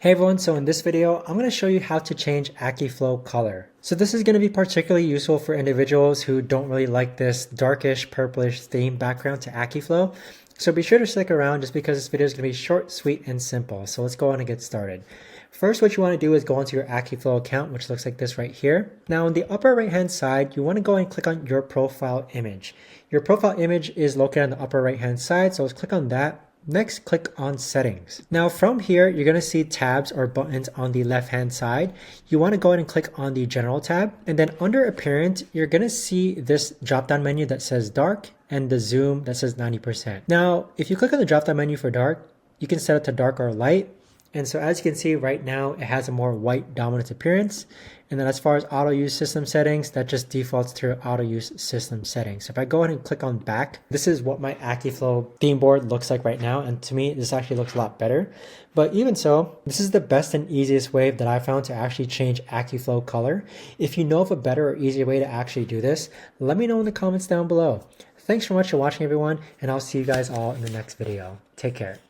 Hey everyone, so in this video, I'm going to show you how to change Akiflow color. So this is going to be particularly useful for individuals who don't really like this darkish purplish theme background to Akiflow. So be sure to stick around just because this video is going to be short, sweet, and simple. So let's go on and get started. First, what you want to do is go into your Akiflow account, which looks like this right here. Now on the upper right hand side, you want to go and click on your profile image. Your profile image is located on the upper right hand side, so let's click on that. Next, click on settings. Now from here, you're going to see tabs or buttons on the left hand side. You want to go ahead and click on the general tab, and then under appearance, you're going to see this drop down menu that says dark and the zoom that says 90%. Now, if you click on the drop down menu for dark, you can set it to dark or light. And so as you can see right now, it has a more white dominant appearance. And then as far as auto use system settings, that just defaults to your auto use system settings. So if I go ahead and click on back, this is what my Akiflow theme board looks like right now. And to me, this actually looks a lot better. But even so, this is the best and easiest way that I found to actually change Akiflow color. If you know of a better or easier way to actually do this, let me know in the comments down below. Thanks so much for watching everyone, and I'll see you guys all in the next video. Take care.